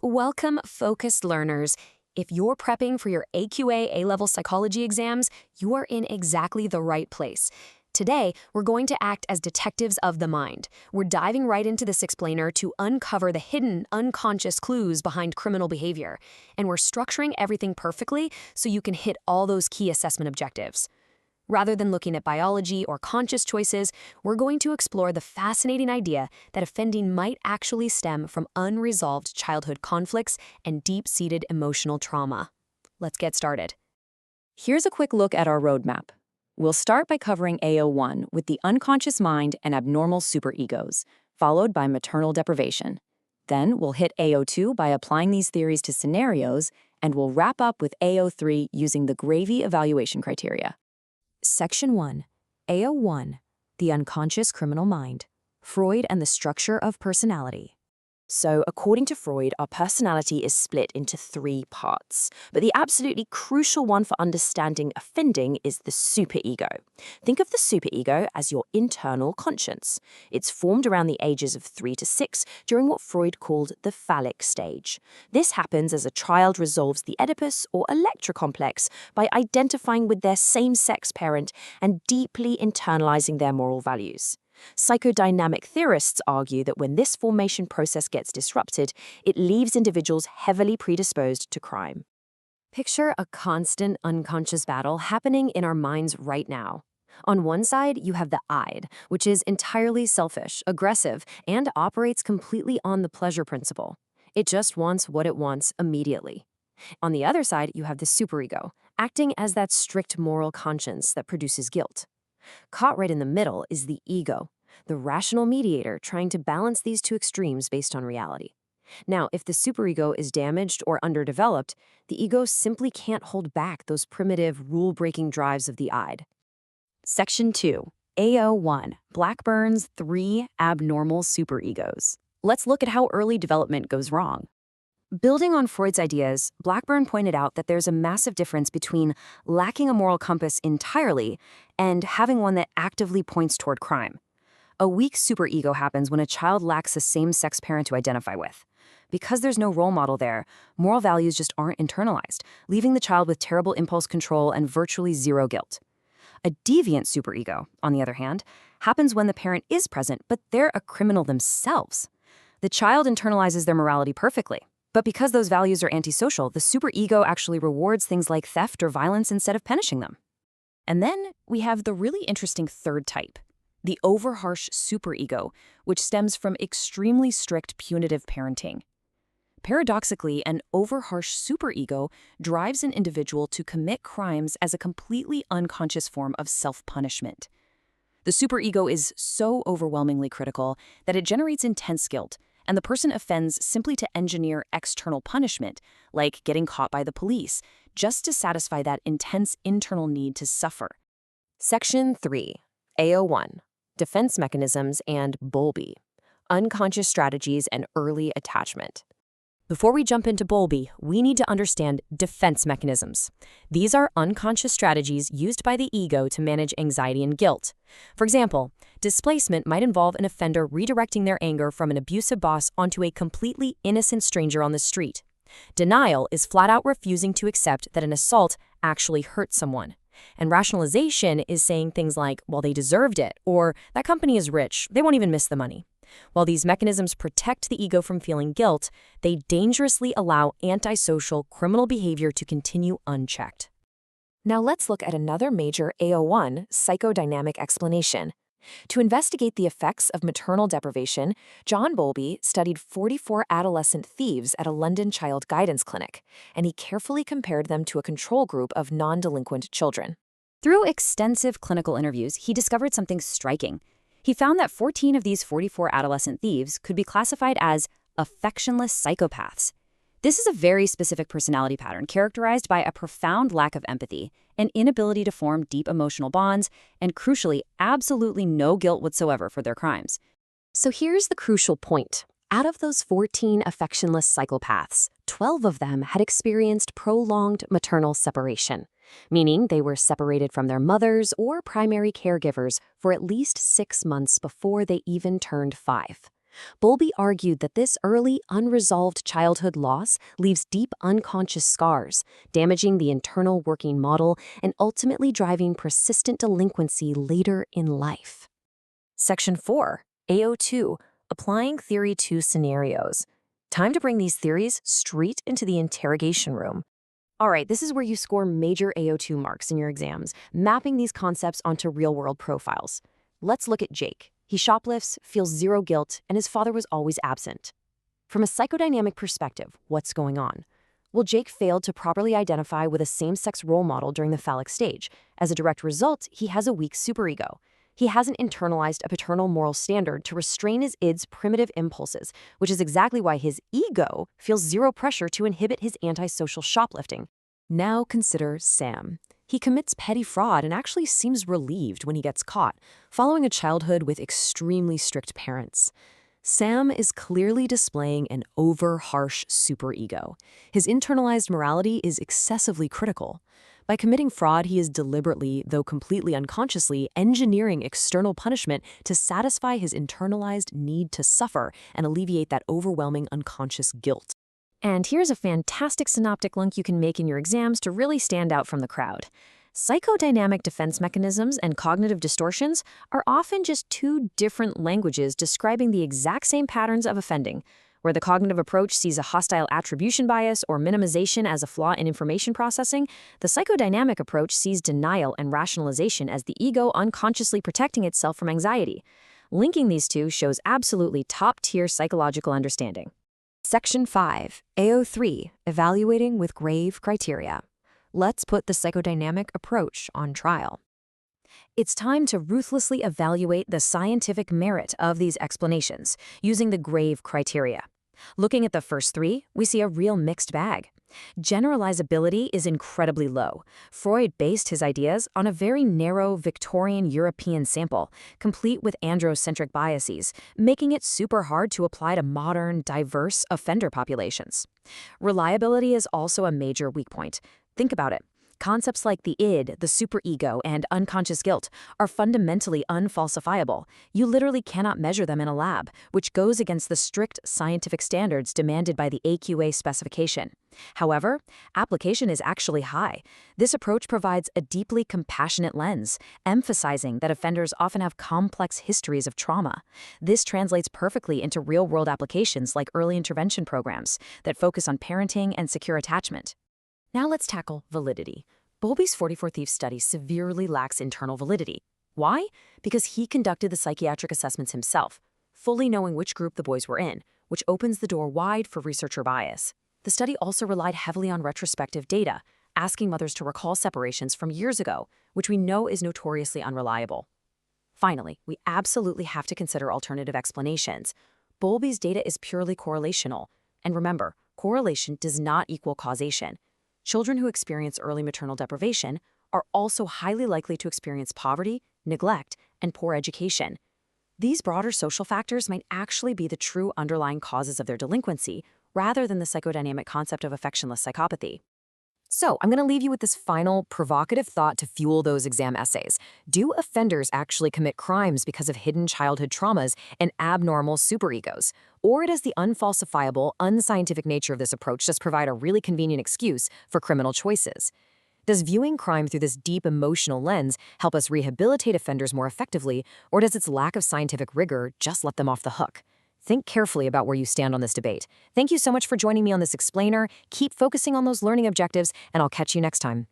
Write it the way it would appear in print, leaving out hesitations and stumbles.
Welcome, focused learners. If you're prepping for your AQA A-level psychology exams, you are in exactly the right place. Today, we're going to act as detectives of the mind. We're diving right into this explainer to uncover the hidden, unconscious clues behind criminal behavior. And we're structuring everything perfectly so you can hit all those key assessment objectives. Rather than looking at biology or conscious choices, we're going to explore the fascinating idea that offending might actually stem from unresolved childhood conflicts and deep-seated emotional trauma. Let's get started. Here's a quick look at our roadmap. We'll start by covering AO1 with the unconscious mind and abnormal superegos, followed by maternal deprivation. Then we'll hit AO2 by applying these theories to scenarios, and we'll wrap up with AO3 using the Gravy evaluation criteria. Section 1, AO1, the unconscious criminal mind, Freud and the structure of personality. So, according to Freud, our personality is split into 3 parts. But the absolutely crucial one for understanding offending is the superego. Think of the superego as your internal conscience. It's formed around the ages of 3 to 6 during what Freud called the phallic stage. This happens as a child resolves the Oedipus or Electra complex by identifying with their same-sex parent and deeply internalizing their moral values. Psychodynamic theorists argue that when this formation process gets disrupted, it leaves individuals heavily predisposed to crime. Picture a constant unconscious battle happening in our minds right now. On one side, you have the id, which is entirely selfish, aggressive, and operates completely on the pleasure principle. It just wants what it wants immediately. On the other side, you have the superego, acting as that strict moral conscience that produces guilt. Caught right in the middle is the ego, the rational mediator trying to balance these two extremes based on reality. Now, if the superego is damaged or underdeveloped, the ego simply can't hold back those primitive, rule-breaking drives of the id. Section 2, AO1, Blackburn's 3 abnormal superegos. Let's look at how early development goes wrong. Building on Freud's ideas, Blackburn pointed out that there's a massive difference between lacking a moral compass entirely and having one that actively points toward crime. A weak superego happens when a child lacks a same-sex parent to identify with. Because there's no role model there, moral values just aren't internalized, leaving the child with terrible impulse control and virtually zero guilt. A deviant superego, on the other hand, happens when the parent is present, but they're a criminal themselves. The child internalizes their morality perfectly. But because those values are antisocial, the superego actually rewards things like theft or violence instead of punishing them. And then we have the really interesting third type, the overharsh superego, which stems from extremely strict punitive parenting. Paradoxically, an overharsh superego drives an individual to commit crimes as a completely unconscious form of self-punishment. The superego is so overwhelmingly critical that it generates intense guilt, and the person offends simply to engineer external punishment, like getting caught by the police, just to satisfy that intense internal need to suffer. Section 3, AO1, Defense Mechanisms and Bowlby, Unconscious Strategies and Early Attachment. Before we jump into Bowlby, we need to understand defense mechanisms. These are unconscious strategies used by the ego to manage anxiety and guilt. For example, displacement might involve an offender redirecting their anger from an abusive boss onto a completely innocent stranger on the street. Denial is flat out refusing to accept that an assault actually hurt someone. And rationalization is saying things like, well, they deserved it, or that company is rich, they won't even miss the money. While these mechanisms protect the ego from feeling guilt, they dangerously allow antisocial criminal behavior to continue unchecked. Now let's look at another major AO1 psychodynamic explanation. To investigate the effects of maternal deprivation, John Bowlby studied 44 adolescent thieves at a London child guidance clinic, and he carefully compared them to a control group of non-delinquent children. Through extensive clinical interviews, he discovered something striking. He found that 14 of these 44 adolescent thieves could be classified as affectionless psychopaths. This is a very specific personality pattern characterized by a profound lack of empathy, an inability to form deep emotional bonds, and crucially, absolutely no guilt whatsoever for their crimes. So here's the crucial point. Out of those 14 affectionless psychopaths, 12 of them had experienced prolonged maternal separation, meaning they were separated from their mothers or primary caregivers for at least 6 months before they even turned 5. Bowlby argued that this early, unresolved childhood loss leaves deep unconscious scars, damaging the internal working model and ultimately driving persistent delinquency later in life. Section 4, AO2, Applying Theory to Scenarios. Time to bring these theories straight into the interrogation room. All right, this is where you score major AO2 marks in your exams, mapping these concepts onto real-world profiles. Let's look at Jake. He shoplifts, feels zero guilt, and his father was always absent. From a psychodynamic perspective, what's going on? Well, Jake failed to properly identify with a same-sex role model during the phallic stage. As a direct result, he has a weak superego. He hasn't internalized a paternal moral standard to restrain his id's primitive impulses, which is exactly why his ego feels zero pressure to inhibit his antisocial shoplifting. Now consider Sam. He commits petty fraud and actually seems relieved when he gets caught, following a childhood with extremely strict parents. Sam is clearly displaying an over-harsh superego. His internalized morality is excessively critical. By committing fraud, he is deliberately, though completely unconsciously, engineering external punishment to satisfy his internalized need to suffer and alleviate that overwhelming unconscious guilt. And here's a fantastic synoptic link you can make in your exams to really stand out from the crowd. Psychodynamic defense mechanisms and cognitive distortions are often just two different languages describing the exact same patterns of offending. Where the cognitive approach sees a hostile attribution bias or minimization as a flaw in information processing, the psychodynamic approach sees denial and rationalization as the ego unconsciously protecting itself from anxiety. Linking these two shows absolutely top-tier psychological understanding. Section 5, AO3, Evaluating with Grave Criteria. Let's put the psychodynamic approach on trial. It's time to ruthlessly evaluate the scientific merit of these explanations, using the grave criteria. Looking at the first three, we see a real mixed bag. Generalizability is incredibly low. Freud based his ideas on a very narrow Victorian European sample, complete with androcentric biases, making it super hard to apply to modern, diverse offender populations. Reliability is also a major weak point. Think about it. Concepts like the id, the superego, and unconscious guilt are fundamentally unfalsifiable. You literally cannot measure them in a lab, which goes against the strict scientific standards demanded by the AQA specification. However, application is actually high. This approach provides a deeply compassionate lens, emphasizing that offenders often have complex histories of trauma. This translates perfectly into real-world applications like early intervention programs that focus on parenting and secure attachment. Now let's tackle validity. Bowlby's 44 Thieves study severely lacks internal validity. Why? Because he conducted the psychiatric assessments himself, fully knowing which group the boys were in, which opens the door wide for researcher bias. The study also relied heavily on retrospective data, asking mothers to recall separations from years ago, which we know is notoriously unreliable. Finally, we absolutely have to consider alternative explanations. Bowlby's data is purely correlational. And remember, correlation does not equal causation. Children who experience early maternal deprivation are also highly likely to experience poverty, neglect, and poor education. These broader social factors might actually be the true underlying causes of their delinquency, rather than the psychodynamic concept of affectionless psychopathy. So, I'm going to leave you with this final, provocative thought to fuel those exam essays. Do offenders actually commit crimes because of hidden childhood traumas and abnormal superegos? Or does the unfalsifiable, unscientific nature of this approach just provide a really convenient excuse for criminal choices? Does viewing crime through this deep emotional lens help us rehabilitate offenders more effectively, or does its lack of scientific rigor just let them off the hook? Think carefully about where you stand on this debate. Thank you so much for joining me on this explainer. Keep focusing on those learning objectives, and I'll catch you next time.